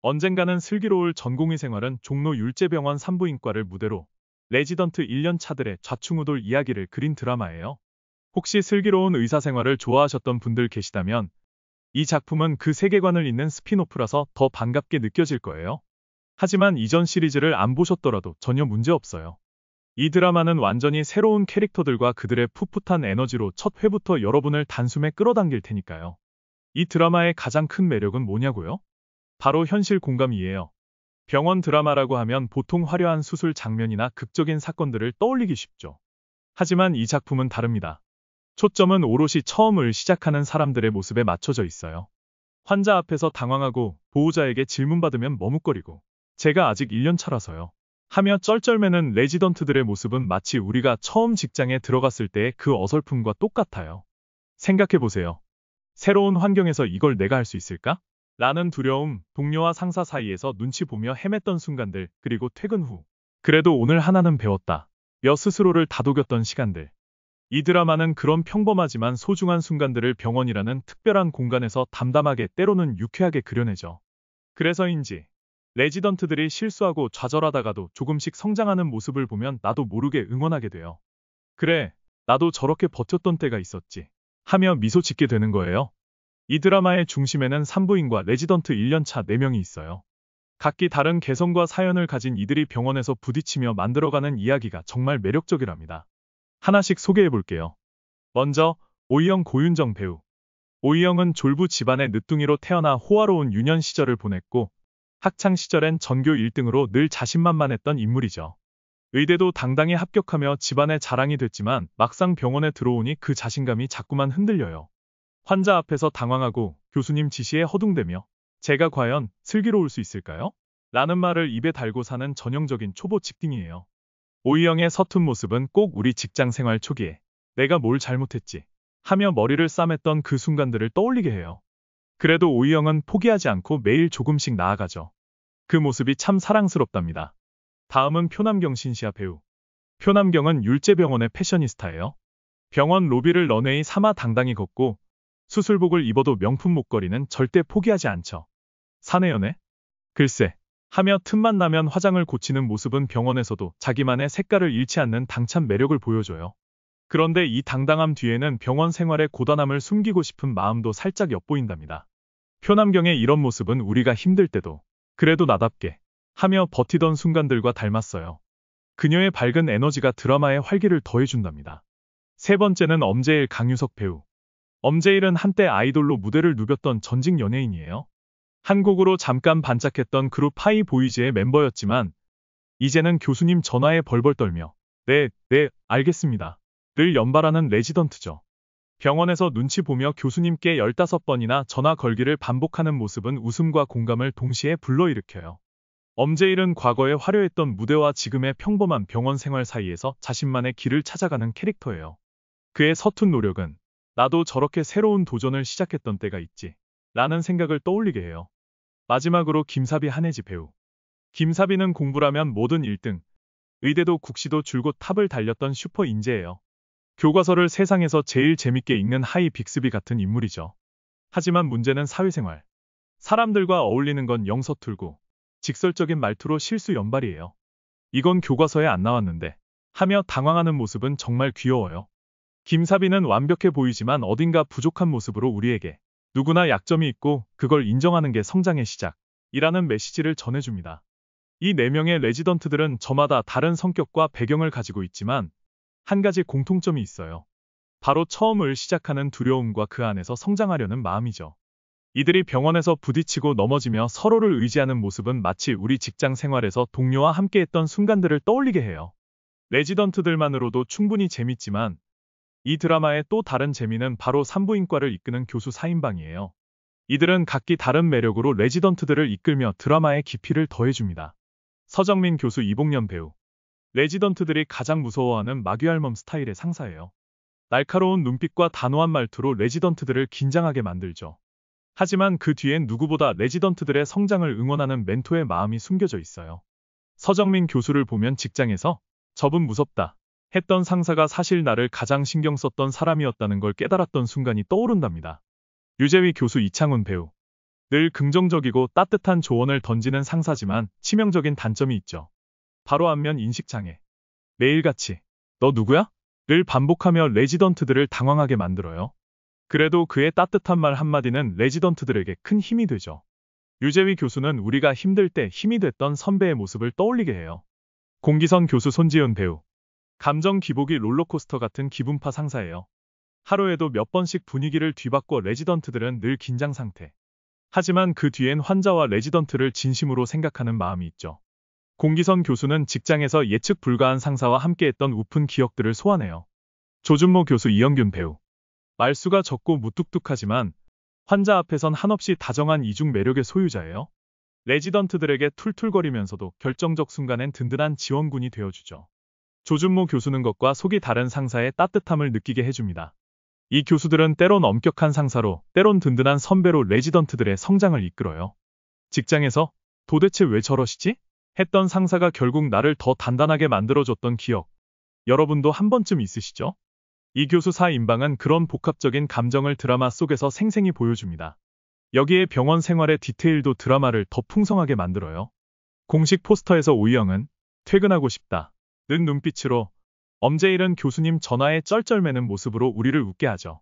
언젠가는 슬기로울 전공의 생활은 종로 율제병원 산부인과를 무대로 레지던트 1년 차들의 좌충우돌 이야기를 그린 드라마예요. 혹시 슬기로운 의사 생활을 좋아하셨던 분들 계시다면 이 작품은 그 세계관을 잇는 스핀오프라서 더 반갑게 느껴질 거예요. 하지만 이전 시리즈를 안 보셨더라도 전혀 문제 없어요. 이 드라마는 완전히 새로운 캐릭터들과 그들의 풋풋한 에너지로 첫 회부터 여러분을 단숨에 끌어당길 테니까요. 이 드라마의 가장 큰 매력은 뭐냐고요? 바로 현실 공감이에요. 병원 드라마라고 하면 보통 화려한 수술 장면이나 극적인 사건들을 떠올리기 쉽죠. 하지만 이 작품은 다릅니다. 초점은 오롯이 처음을 시작하는 사람들의 모습에 맞춰져 있어요. 환자 앞에서 당황하고 보호자에게 질문받으면 머뭇거리고 제가 아직 1년 차라서요. 하며 쩔쩔매는 레지던트들의 모습은 마치 우리가 처음 직장에 들어갔을 때의 그 어설픔과 똑같아요. 생각해보세요. 새로운 환경에서 이걸 내가 할 수 있을까? 라는 두려움, 동료와 상사 사이에서 눈치 보며 헤맸던 순간들, 그리고 퇴근 후 그래도 오늘 하나는 배웠다 며 스스로를 다독였던 시간들. 이 드라마는 그런 평범하지만 소중한 순간들을 병원이라는 특별한 공간에서 담담하게 때로는 유쾌하게 그려내죠. 그래서인지 레지던트들이 실수하고 좌절하다가도 조금씩 성장하는 모습을 보면 나도 모르게 응원하게 돼요. 그래, 나도 저렇게 버텼던 때가 있었지 하며 미소 짓게 되는 거예요. 이 드라마의 중심에는 산부인과 레지던트 1년차 4명이 있어요. 각기 다른 개성과 사연을 가진 이들이 병원에서 부딪히며 만들어가는 이야기가 정말 매력적이랍니다. 하나씩 소개해볼게요. 먼저 오이영 고윤정 배우. 오이영은 졸부 집안의 늦둥이로 태어나 호화로운 유년 시절을 보냈고 학창 시절엔 전교 1등으로 늘 자신만만했던 인물이죠. 의대도 당당히 합격하며 집안의 자랑이 됐지만 막상 병원에 들어오니 그 자신감이 자꾸만 흔들려요. 환자 앞에서 당황하고 교수님 지시에 허둥대며 제가 과연 슬기로울 수 있을까요? 라는 말을 입에 달고 사는 전형적인 초보 직딩이에요. 오이영의 서툰 모습은 꼭 우리 직장 생활 초기에 내가 뭘 잘못했지 하며 머리를 싸맸던 그 순간들을 떠올리게 해요. 그래도 오이영은 포기하지 않고 매일 조금씩 나아가죠. 그 모습이 참 사랑스럽답니다. 다음은 표남경 신시아 배우. 표남경은 율제병원의 패셔니스타예요. 병원 로비를 런웨이 삼아 당당히 걷고 수술복을 입어도 명품 목걸이는 절대 포기하지 않죠. 사내연애? 글쎄. 하며 틈만 나면 화장을 고치는 모습은 병원에서도 자기만의 색깔을 잃지 않는 당찬 매력을 보여줘요. 그런데 이 당당함 뒤에는 병원 생활의 고단함을 숨기고 싶은 마음도 살짝 엿보인답니다. 표남경의 이런 모습은 우리가 힘들 때도 그래도 나답게 하며 버티던 순간들과 닮았어요. 그녀의 밝은 에너지가 드라마의 활기를 더해준답니다. 세 번째는 엄재일 강유석 배우. 엄재일은 한때 아이돌로 무대를 누볐던 전직 연예인이에요. 한 곡으로 잠깐 반짝했던 그룹 하이보이즈의 멤버였지만 이제는 교수님 전화에 벌벌 떨며 네, 알겠습니다. 를 연발하는 레지던트죠. 병원에서 눈치 보며 교수님께 15번이나 전화 걸기를 반복하는 모습은 웃음과 공감을 동시에 불러일으켜요. 엄재일은 과거에 화려했던 무대와 지금의 평범한 병원 생활 사이에서 자신만의 길을 찾아가는 캐릭터예요. 그의 서툰 노력은 나도 저렇게 새로운 도전을 시작했던 때가 있지 라는 생각을 떠올리게 해요. 마지막으로 김사비 한혜지 배우. 김사비는 공부라면 뭐든 1등, 의대도 국시도 줄곧 탑을 달렸던 슈퍼 인재예요. 교과서를 세상에서 제일 재밌게 읽는 하이 빅스비 같은 인물이죠. 하지만 문제는 사회생활. 사람들과 어울리는 건 영 서툴고 직설적인 말투로 실수 연발이에요. 이건 교과서에 안 나왔는데 하며 당황하는 모습은 정말 귀여워요. 김사비는 완벽해 보이지만 어딘가 부족한 모습으로 우리에게 누구나 약점이 있고 그걸 인정하는 게 성장의 시작이라는 메시지를 전해줍니다. 이 4명의 레지던트들은 저마다 다른 성격과 배경을 가지고 있지만 한 가지 공통점이 있어요. 바로 처음을 시작하는 두려움과 그 안에서 성장하려는 마음이죠. 이들이 병원에서 부딪히고 넘어지며 서로를 의지하는 모습은 마치 우리 직장 생활에서 동료와 함께했던 순간들을 떠올리게 해요. 레지던트들만으로도 충분히 재밌지만 이 드라마의 또 다른 재미는 바로 산부인과를 이끄는 교수 4인방이에요. 이들은 각기 다른 매력으로 레지던트들을 이끌며 드라마의 깊이를 더해줍니다. 서정민 교수, 이봉년 배우. 레지던트들이 가장 무서워하는 마귀알몸 스타일의 상사예요. 날카로운 눈빛과 단호한 말투로 레지던트들을 긴장하게 만들죠. 하지만 그 뒤엔 누구보다 레지던트들의 성장을 응원하는 멘토의 마음이 숨겨져 있어요. 서정민 교수를 보면 직장에서 저분 무섭다 했던 상사가 사실 나를 가장 신경 썼던 사람이었다는 걸 깨달았던 순간이 떠오른답니다. 유재위 교수, 이창훈 배우. 늘 긍정적이고 따뜻한 조언을 던지는 상사지만 치명적인 단점이 있죠. 바로 안면 인식장애. 매일같이 너 누구야? 를 반복하며 레지던트들을 당황하게 만들어요. 그래도 그의 따뜻한 말 한마디는 레지던트들에게 큰 힘이 되죠. 유재위 교수는 우리가 힘들 때 힘이 됐던 선배의 모습을 떠올리게 해요. 공기선 교수 손지은 배우. 감정 기복이 롤러코스터 같은 기분파 상사예요. 하루에도 몇 번씩 분위기를 뒤바꿔 레지던트들은 늘 긴장 상태. 하지만 그 뒤엔 환자와 레지던트를 진심으로 생각하는 마음이 있죠. 공기선 교수는 직장에서 예측 불가한 상사와 함께했던 우픈 기억들을 소환해요. 조준모 교수 이영균 배우. 말수가 적고 무뚝뚝하지만 환자 앞에선 한없이 다정한 이중 매력의 소유자예요. 레지던트들에게 툴툴거리면서도 결정적 순간엔 든든한 지원군이 되어주죠. 조준모 교수는 것과 속이 다른 상사의 따뜻함을 느끼게 해줍니다. 이 교수들은 때론 엄격한 상사로, 때론 든든한 선배로 레지던트들의 성장을 이끌어요. 직장에서 도대체 왜 저러시지? 했던 상사가 결국 나를 더 단단하게 만들어줬던 기억. 여러분도 한 번쯤 있으시죠? 이 교수 사인방은 그런 복합적인 감정을 드라마 속에서 생생히 보여줍니다. 여기에 병원 생활의 디테일도 드라마를 더 풍성하게 만들어요. 공식 포스터에서 오이영은 퇴근하고 싶다 는 눈빛으로 엄재일은 교수님 전화에 쩔쩔매는 모습으로 우리를 웃게 하죠.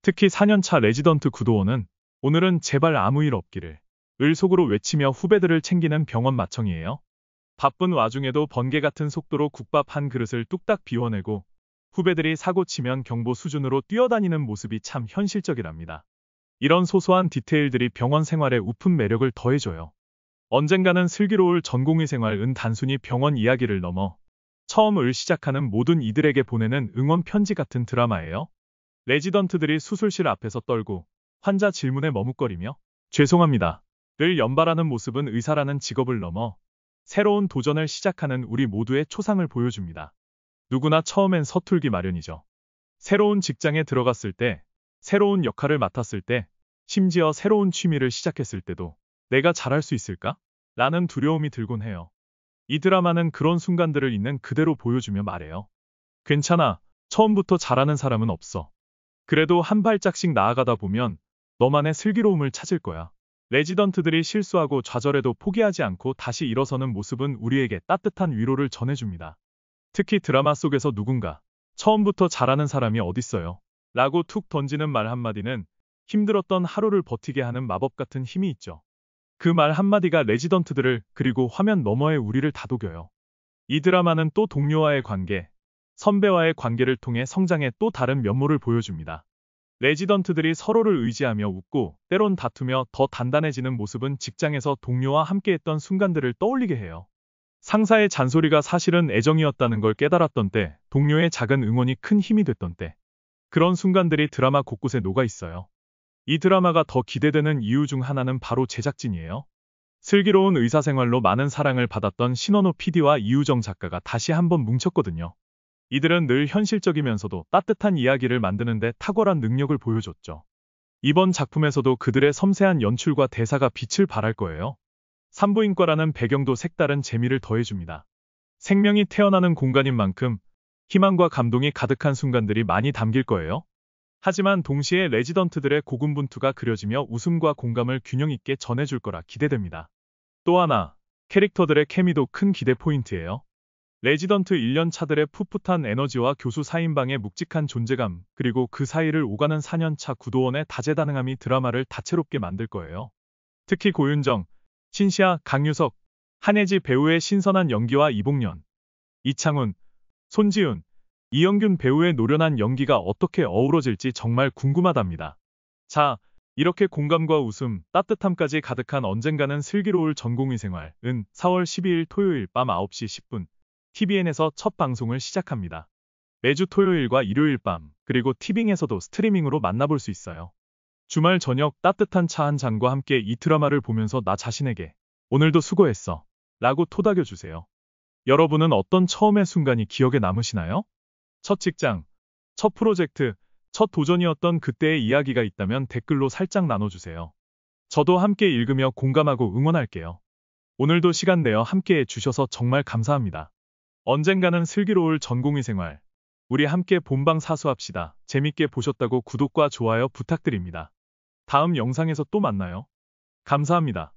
특히 4년차 레지던트 구도원은 오늘은 제발 아무 일 없기를 을 속으로 외치며 후배들을 챙기는 병원 마청이에요. 바쁜 와중에도 번개 같은 속도로 국밥 한 그릇을 뚝딱 비워내고 후배들이 사고 치면 경보 수준으로 뛰어다니는 모습이 참 현실적이랍니다. 이런 소소한 디테일들이 병원 생활의 우픈 매력을 더해줘요. 언젠가는 슬기로울 전공의 생활은 단순히 병원 이야기를 넘어 처음을 시작하는 모든 이들에게 보내는 응원 편지 같은 드라마예요. 레지던트들이 수술실 앞에서 떨고 환자 질문에 머뭇거리며 죄송합니다 를 연발하는 모습은 의사라는 직업을 넘어 새로운 도전을 시작하는 우리 모두의 초상을 보여줍니다. 누구나 처음엔 서툴기 마련이죠. 새로운 직장에 들어갔을 때, 새로운 역할을 맡았을 때, 심지어 새로운 취미를 시작했을 때도 내가 잘할 수 있을까? 라는 두려움이 들곤 해요. 이 드라마는 그런 순간들을 있는 그대로 보여주며 말해요. 괜찮아. 처음부터 잘하는 사람은 없어. 그래도 한 발짝씩 나아가다 보면 너만의 슬기로움을 찾을 거야. 레지던트들이 실수하고 좌절해도 포기하지 않고 다시 일어서는 모습은 우리에게 따뜻한 위로를 전해줍니다. 특히 드라마 속에서 누군가 처음부터 잘하는 사람이 어딨어요? 라고 툭 던지는 말 한마디는 힘들었던 하루를 버티게 하는 마법 같은 힘이 있죠. 그 말 한마디가 레지던트들을 그리고 화면 너머의 우리를 다독여요. 이 드라마는 또 동료와의 관계, 선배와의 관계를 통해 성장의 또 다른 면모를 보여줍니다. 레지던트들이 서로를 의지하며 웃고 때론 다투며 더 단단해지는 모습은 직장에서 동료와 함께했던 순간들을 떠올리게 해요. 상사의 잔소리가 사실은 애정이었다는 걸 깨달았던 때, 동료의 작은 응원이 큰 힘이 됐던 때, 그런 순간들이 드라마 곳곳에 녹아 있어요. 이 드라마가 더 기대되는 이유 중 하나는 바로 제작진이에요. 슬기로운 의사생활로 많은 사랑을 받았던 신원호 PD와 이유정 작가가 다시 한번 뭉쳤거든요. 이들은 늘 현실적이면서도 따뜻한 이야기를 만드는데 탁월한 능력을 보여줬죠. 이번 작품에서도 그들의 섬세한 연출과 대사가 빛을 발할 거예요. 산부인과라는 배경도 색다른 재미를 더해줍니다. 생명이 태어나는 공간인 만큼 희망과 감동이 가득한 순간들이 많이 담길 거예요. 하지만 동시에 레지던트들의 고군분투가 그려지며 웃음과 공감을 균형 있게 전해줄 거라 기대됩니다. 또 하나, 캐릭터들의 케미도 큰 기대 포인트예요. 레지던트 1년 차들의 풋풋한 에너지와 교수 4인방의 묵직한 존재감, 그리고 그 사이를 오가는 4년차 구도원의 다재다능함이 드라마를 다채롭게 만들 거예요. 특히 고윤정, 신시아, 강유석, 한혜지 배우의 신선한 연기와 이봉련, 이창훈, 손지훈, 이영균 배우의 노련한 연기가 어떻게 어우러질지 정말 궁금하답니다. 자, 이렇게 공감과 웃음, 따뜻함까지 가득한 언젠가는 슬기로울 전공의 생활은 4월 12일 토요일 밤 9시 10분 TVN에서 첫 방송을 시작합니다. 매주 토요일과 일요일 밤, 그리고 티빙에서도 스트리밍으로 만나볼 수 있어요. 주말 저녁 따뜻한 차 한 잔과 함께 이 드라마를 보면서 나 자신에게 오늘도 수고했어 라고 토닥여주세요. 여러분은 어떤 처음의 순간이 기억에 남으시나요? 첫 직장, 첫 프로젝트, 첫 도전이었던 그때의 이야기가 있다면 댓글로 살짝 나눠주세요. 저도 함께 읽으며 공감하고 응원할게요. 오늘도 시간 내어 함께 해주셔서 정말 감사합니다. 언젠가는 슬기로울 전공의 생활. 우리 함께 본방 사수합시다. 재밌게 보셨다고 구독과 좋아요 부탁드립니다. 다음 영상에서 또 만나요. 감사합니다.